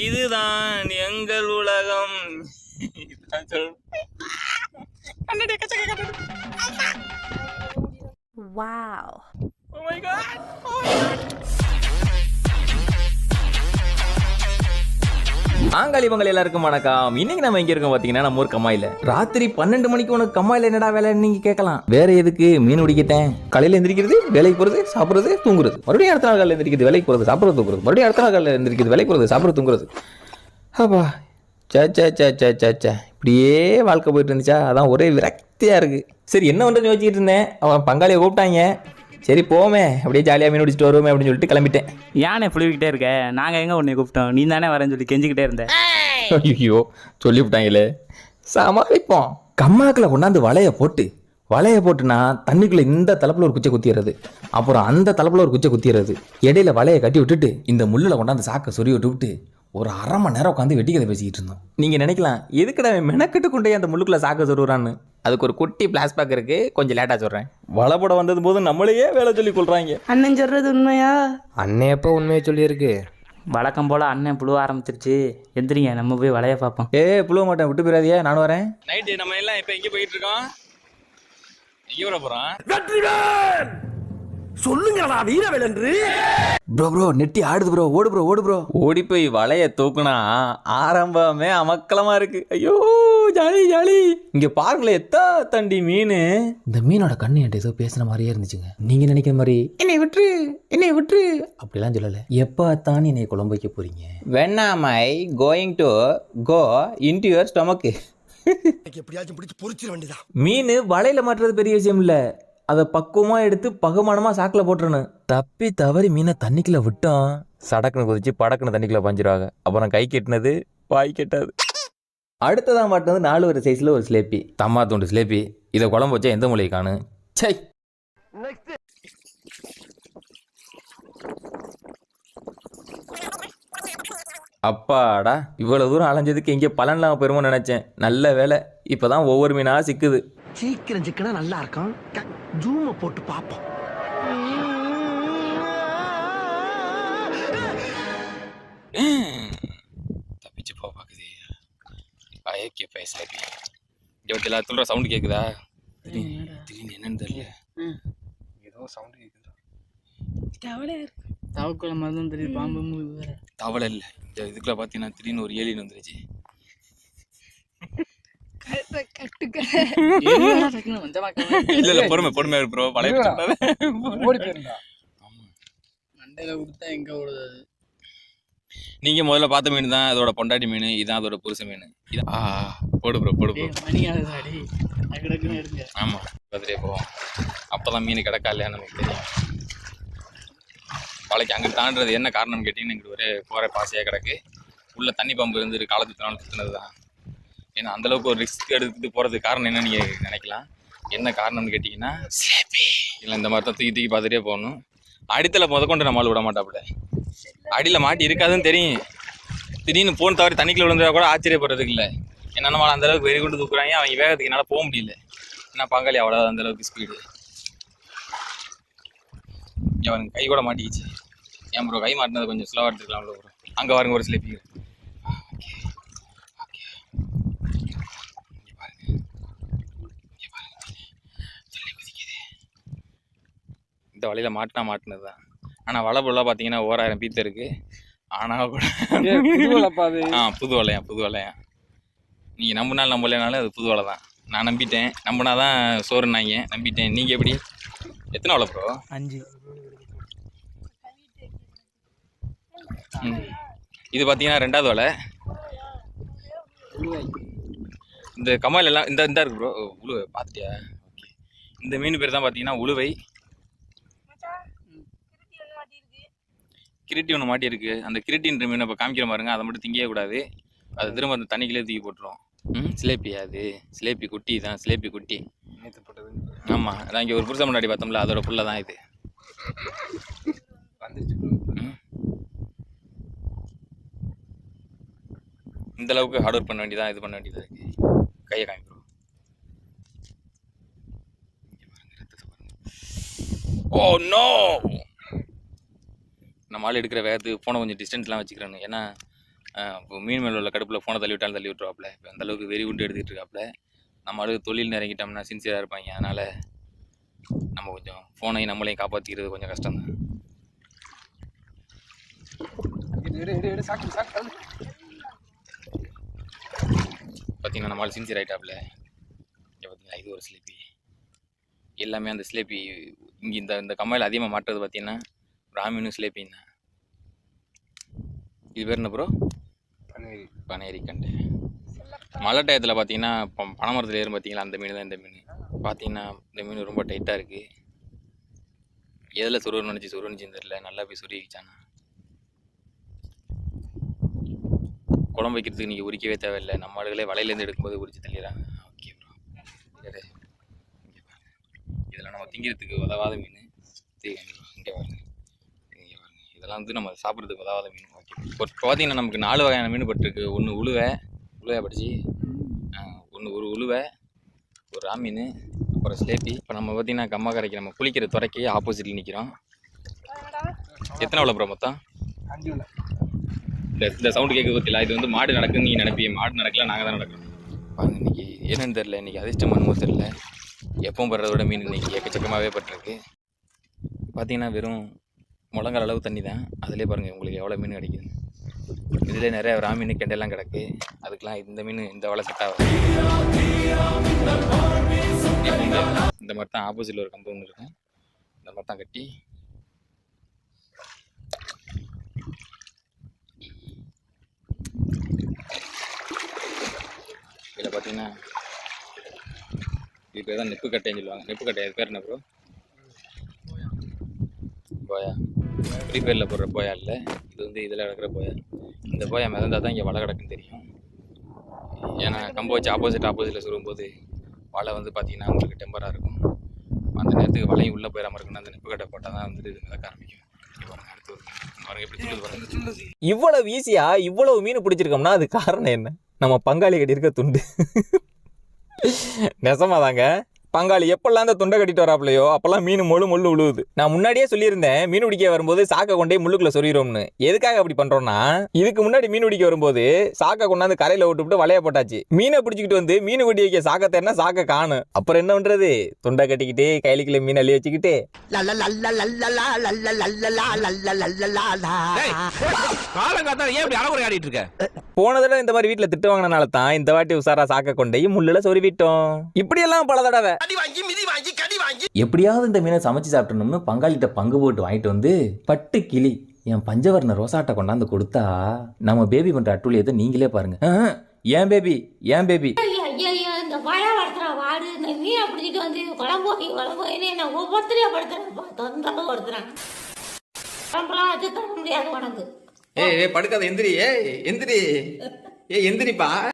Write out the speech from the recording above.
இதுதான் எங்கள் உலகம். Wow. Oh my god. ஆங்காளி பங்காளி எல்லாருக்கும் வணக்கம். இன்னைக்கு நம்ம எங்க இருக்கோம் பாத்தீங்கன்னா நம்ம ஊர் கம்மாயில. ராத்திரி 12 மணிக்கு உனக்கு கம்மாயில என்னடா வேலை நீங்க கேட்கலாம். வேற எதுக்கு மீன் பிடிக்கிட்டேன். காலையில எந்திரிக்கிறது, வேலைக்கு போறது, சாப்பிடுறது, தூங்குறது. மறுபடியும் அடுத்த நாள் காலையில எந்திரிக்கிறது, வேலைக்கு போறது, சாப்பிடுறது, தூங்குறது. மறுபடியும் அடுத்த நாள் காலையில எந்திரிக்கிறது, வேலைக்கு போறது, சாப்பிடுறது, தூங்குறது. அப்பா சே இப்படியே வாழ்க்கை போயிட்டு இருந்துச்சா, அதான் ஒரே விரக்தியா இருக்கு. சரி என்ன பண்றேன்னு யோசிச்சுட்டு இருந்தேன். அவன் பங்காளியை கூப்பிட்டாங்க. சரி போமே, அப்படியே ஜாலியாக மீன் பிடிச்சிட்டு வருவோமே அப்படின்னு சொல்லிட்டு கிளம்பிட்டேன். யானே புழுவிக்கிட்டே இருக்க? நாங்கள் எங்கே உன்னை கூப்பிட்டோம்? நீ தானே வரேன்னு சொல்லி கெஞ்சிக்கிட்டே இருந்தேன். ஐயோ சொல்லிவிட்டாங்களே, சமாளிப்போம். கம்மாக்கில் கொண்டாந்து வலையை போட்டுனா தண்ணிக்குள்ளே இந்த தலைப்பில் ஒரு குச்சை குத்திடுறது, அப்புறம் அந்த தலைப்பில் ஒரு குச்சை குத்திடுறது. இடையில வலையை கட்டி விட்டுட்டு இந்த முள்ளில் கொண்டாந்து சாக்கை சொறி விட்டு ஒரு அரை மணி நேரம் உட்காந்து வெட்டி கதை பேசிக்கிட்டு இருந்தோம். நீங்கள் நினைக்கலாம் எதுக்குடா மெனக்கெட்டு கொண்டே அந்த முள்ளுக்குள்ளே சாக்கை சொருறான்னு. அதுக்கு ஒரு குட்டி பிளாஸ்பேக் இருக்கு, கொஞ்சம் லேட்டாக சொல்கிறேன். வளப்பட வந்தது போது நம்மளையே வேலை சொல்லி கொள்றாங்க. அண்ணன் சொல்றது உண்மையா? அண்ணன் எப்போ உண்மையை சொல்லியிருக்கு? வழக்கம் போல் அண்ணன் புழுவ ஆரம்பிச்சிருச்சு. எந்திரிங்க, நம்ம போய் வலைய பார்ப்போம். புழுவ மாட்டேன், விட்டு போயிடாதியா, நானும் வரேன். நைட்டு நம்ம எல்லாம் இப்போ எங்கே போயிட்டு இருக்கோம்? எங்கே வர போகிறோம்? சொல்லுங்கடா வீரவேல் என்று. ப்ரோ நெட்டி ஆடுது ப்ரோ, ஓடு ப்ரோ. ஓடி போய் வலைய தூக்குனா ஆரம்பமே அமக்கலமா இருக்கு. ஐயோ ஜாலி. இங்க பாருங்களேன், எத்தா தண்டி மீன். இந்த மீனோட கண்ணு என்கிட்ட ஏதோ பேசுன மாதிரியே இருந்துச்சுங்க. நீங்க நினைக்கிற மாதிரி என்னை விட்டுரு அப்படிலாம் சொல்லல. எப்ப தான் என்னை குழம்பு வைக்க போறீங்க? when am I going to go into your stomach? எப்படியாச்சும் பிடிச்சு பொரிச்சிர வேண்டியதா. மீன் வலையில மாட்டுறது பெரிய விஷயம் இல்ல, அதை பக்குவமாக எடுத்து பகுமானமாக சாக்கில் போட்டுறணும். தப்பி தவறி மீனை தண்ணிக்குள்ள விட்டோம், சடக்குன்னு குதிச்சு படக்குன்னு தண்ணிக்குள்ள பஞ்சிருவாங்க. அப்புறம் கை கெட்டினது வாய் கெட்டாது. அடுத்ததான் மாட்டினது 4 ஒரு சைஸில் ஒரு சிலேப்பி, தம்மா தூண்டு சிலேப்பி. இதை குழம்பு வச்சா எந்த மூலையை காணும்? சை. அப்பாடா, இவ்வளவு தூரம் அலைஞ்சதுக்கு இங்கே பலன் இல்லாமல் போயிருமோ நினைச்சேன். நல்ல வேலை, இப்போதான் ஒவ்வொரு மீனாக சிக்குது. சீக்கிரம் சிக்கனா நல்லா இருக்கும். ஜூமை போட்டு பார்ப்போம். தப்பிச்சு போ பாக்குது. அயக்கே பேசாபி. இவத்துல துள்ற சவுண்ட் கேக்குதா? திடீர்னு என்னன்னு தெரியல, ஏதோ சவுண்ட் கேக்குதா? தவக்குள்ள மருந்து தெரியுது, பாம்பு தவளை இல்ல. இந்த இதுக்குள்ள பாத்தீங்கன்னா திடீர்னு ஒரு ஏலியன் வந்துருச்சு. இல்ல பொறுமை ப்ரோ. பழைய மண்டையில கொடுத்தா எங்க ஓடுது? நீங்க முதல்ல பார்த்த மீன் தான் அதோட பொண்டாட்டி மீன், இதான் அதோட புருஷ மீன். போடு ப்ரோ. ஆமா, பதிலே போவோம். அப்பதான் மீன் கிடக்கா இல்லையா நமக்கு தெரியும். வலைக்கு அங்கே தாண்டது என்ன காரணம் கேட்டீங்கன்னு எங்களுக்கு ஒரே போகிற பாசையாக கிடக்கு. உள்ள தண்ணி பம்பு இருந்து காலத்துக்கு சுற்றினது தான். ஏன்னா அந்தளவுக்கு ஒரு ரிஸ்க் எடுத்துகிட்டு போகிறதுக்கு காரணம் என்னன்னு நீங்கள் நினைக்கலாம். என்ன காரணம்னு கேட்டிங்கன்னா, இல்லை இந்த மாதிரி தான் தூக்கி பார்த்துட்டே போகணும். அடித்தல முதற்கொண்டு நம்மளால் விட மாட்டாப்புல. அடியில் மாட்டி இருக்காதுன்னு தெரியும். திடீர்னு போன் தவறி தண்ணிக்குள்ள விழுந்தா கூட ஆச்சரியப்படுறதுக்கு இல்லை. ஏன்னா நம்மளால் அந்தளவுக்கு வெறி கொண்டு தூக்குறாங்க. அவங்க வேகத்துக்கு என்னால் போக முடியல. ஏன்னா பங்காளி அவ்வளோ அந்தளவுக்கு ஸ்பீடு. அவனுக்கு கை கூட மாட்டிக்கிச்சு. ஏன் ப்ரோ கை மாட்டினதை கொஞ்சம் ஸ்லோவாக எடுத்துக்கலாம்ல ப்ரோ? அங்கே பாருங்க ஒரு சிலேப்பி. இந்த வலையில் மாட்டினது தான். ஆனால் வலை பொருளாக பார்த்தீங்கன்னா 1000 பீத்து இருக்குது. ஆனால் கூட புது வலையா. நீங்கள் நம்பினாலும் நம்பலைனாலும் அது புது வலை தான். நான் நம்பிட்டேன். நம்பினாதான் சோறுனாங்க, நம்பிட்டேன். நீங்கள் எப்படி? எத்தனை வலை ப்ரோ? 5. இது பார்த்தீங்கன்னா 2வது வலை. இந்த கமால் எல்லாம் இந்த இருக்கு ப்ரோ. உழுவை பார்த்துட்டியா? ஓகே. இந்த மீன் பேர் தான் பார்த்தீங்கன்னா உழுவை. கிரிட்டி ஒன்று மாட்டி இருக்கு. அந்த கிரிட்டின்ற மீன் இப்போ காமிக்கிற பாருங்க, அதை மட்டும் திங்கவே கூடாது. அது திரும்ப அந்த தண்ணிக்குள்ளே தூக்கி போட்டுரும். சிலேப்பியா? அது சிலேப்பி குட்டி தான், சிலேப்பி குட்டி. ஆமாம், அதான் இங்கே ஒரு புருஷன் முன்னாடி பார்த்தோம்ல, அதோட புள்ள தான் இது. இந்த அளவுக்கு ஹார்ட் ஒர்க் பண்ண வேண்டியதான், இது பண்ண வேண்டியதாக இருக்குது. கையை காமிக்கிறோம். ஓ நோ, நம்ம ஆள் எடுக்கிற வேகத்துக்கு ஃபோனை கொஞ்சம் டிஸ்டன்ஸ்லாம் வச்சுக்கிறேன்னு. ஏன்னா இப்போ மீன் மேலே உள்ள கடுப்பில் ஃபோனை தள்ளி விட்டாலும் தள்ளி விட்டுருவாப்புல. இப்போ அந்த அளவுக்கு வெறி உண்டு எடுத்துகிட்டு இருக்காப்புல. நம்ம அளவுக்கு தொழில் இறங்கிட்டோம்னா சின்சியராக இருப்பாங்க. அதனால் நம்ம கொஞ்சம் ஃபோனையும் நம்மளையும் காப்பாற்றிக்கிறது கொஞ்சம் கஷ்டம்தான். பார்த்தீங்கன்னா நம்மளால் சின்சியர் ஆகிட்டாப்புல. இங்கே பார்த்தீங்கன்னா இது ஒரு ஸ்லேப்பி. எல்லாமே அந்த ஸ்லேப்பி இங்கே இந்த கம்மாயில் அதிகமாக மாட்டுறது பார்த்தீங்கன்னா பிராமினும் ஸ்லேப்பின் தான். இது பேர் என்ன ப்ரோ? பனேரி கண்டு. மழை டயத்தில் பார்த்தீங்கன்னா இப்போ பனைமரத்தில் ஏறும் பார்த்தீங்களா, அந்த மீன் தான் இந்த மீன். பார்த்தீங்கன்னா இந்த மீன் ரொம்ப டைட்டாக இருக்குது. எதில் சொருவனுச்சின்னு தெரியல, நல்லா போய் சொருகிச்சானா. குழம்பு வைக்கிறதுக்கு நீங்கள் உரிக்கவே தேவையில்லை, நம்ம ஆளுகளே வலையிலேருந்து எடுக்கும்போது உரிச்சு தள்ளிடுறாங்க. Okay bro. இதெல்லாம் நம்ம திங்கிறதுக்கு உதவாத மீன். இங்கே பாருங்க, இதெல்லாம் வந்து நம்ம சாப்பிட்றதுக்கு உதவாத மீன். ஓகே. இப்போ பார்த்தீங்கன்னா நமக்கு 4 வகையான மீன் பட்டிருக்கு. ஒன்று உழுவை படிச்சு, ஒரு உழுவை, ஒரு ராமீன், அப்புறம் ஸ்லேப்பி. இப்போ நம்ம பார்த்தீங்கன்னா கம்மா கரைக்கு நம்ம குளிக்கிற துறைக்கு ஆப்போசிட்டில் நிற்கிறோம். எத்தனை வலை ப்ரோ மொத்தம்? 5 வலை. இந்த சவுண்டு கேட்க பற்றில இது வந்து மாடு நடக்குன்னு நீங்கள் நினைப்பீங்க. மாடு நடக்கல, நாங்கள் தான் நடக்கணும். பாருங்க, இன்றைக்கி என்னன்னு தெரில, இன்றைக்கி அதிர்ஷ்டம் பண்ணுமோ தெரில. எப்பவும் படுறத விட மீன் இன்றைக்கி எக்கச்சக்கமாகவே பட்டிருக்கு. பார்த்தீங்கன்னா வெறும் முழங்கால் அளவு தண்ணி தான். அதிலே பாருங்கள் உங்களுக்கு எவ்வளோ மீன் கிடைக்குது. இதிலே நிறைய ராமீன் கெண்டையெல்லாம் கிடக்கு. அதுக்கெலாம் இந்த மீன் இந்த வலை செட் ஆகும். இந்த மாதிரி தான் ஆப்போசிட்டில் ஒரு கம்பவுண்ட் இருக்கும். இந்த மாதிரி தான் கட்டி இதில் பார்த்தீங்கன்னா இது பேர் தான் நெப்பு கட்டைன்னு சொல்லுவாங்க. நெப்பு கட்டை அது பேர் என்ன ப்ரோ? போயா. ஃப்ரீ ஃபயரில் போடுற போயா இல்லை, இது வந்து இதில் கிடக்கிற போயா. இந்த போயா மிதந்தால் தான் இங்கே வலை கிடக்குன்னு தெரியும். ஏன்னா கம்பை வச்சு ஆப்போசிட்டில் சொல்லும்போது வலை வந்து பார்த்தீங்கன்னா உங்களுக்கு டெம்பராக இருக்கும். அந்த நேரத்துக்கு வலையும் உள்ளே போயிடாமல் இருக்குன்னு அந்த நெப்பு கட்டை போட்டால் தான் வந்து இது மிதக்க ஆரம்பிக்கும். பாருங்க, அடுத்து ஒரு பாருங்க எப்படி சொல்லுது பாருங்க. இவ்வளவு ஈஸியா இவ்வளவு மீன் பிடிச்சிருக்கோம்னா அது காரணம் என்ன? நம்ம பங்காளி கட்டியிருக்க துண்டு. நெசமாதாங்க. பங்காளி எப்பெல்லாம் அந்த துண்டை கட்டிட்டு வராப்லையோ அப்பெல்லாம் மீன் முள்ளு உழுவுது. நான் முன்னாடியே சொல்லியிருந்தேன் மீன் பிடிக்க வரும்போது சாக்கை கொண்டே முள்ளுக்குள்ள சொருகிறோம்னு. எதுக்காக அப்படி பண்றோம்னா, இதுக்கு முன்னாடி மீன் பிடிக்க வரும்போது சாக்கை கொண்டாந்து கரையில விட்டுவிட்டு வலைய போட்டாச்சு. மீனை பிடிச்சிக்கிட்டு வந்து மீன் கொட்டி வைக்க சாக்கை தேர்னா சாக்கை காணும். அப்புறம் என்ன பண்றது? துண்டை கட்டிக்கிட்டு கையிலுக்குள்ள மீன் அள்ளி வச்சுக்கிட்டு போன தடவை இந்த மாதிரி வீட்டுல திட்டு வாங்கினால தான் இந்த வாட்டி உசாரா சாக்கை கொண்டே முள்ளுல சொருவிட்டோம். இப்படி எல்லாம் பல தடவை. எப்படியாவது இந்த மீனை சமைச்சு சாப்பிட்டணும்னு பங்காளிட்ட பங்கு போட்டு வாங்கிட்டு வந்து பட்டு கிளி என் பஞ்சவர்ண ரோசாட்டை கொண்டாந்து கொடுத்தா நம்ம பேபி பண்ற அட்டுழியத்தை நீங்களே பாருங்க. ஏன் பேபி இந்த வாழை வளர்த்துற வாடு இந்த மீனை பிடிச்சிட்டு வந்து குழம்பு என்ன ஒவ்வொருத்தரையும் படுத்துறாங்கப்பா. தொந்தரவு படுத்துறாங்க. குழம்புலாம் வச்சு தர முடியாது உனக்கு. படுக்காத, எந்திரி. எந்திரிப்பா.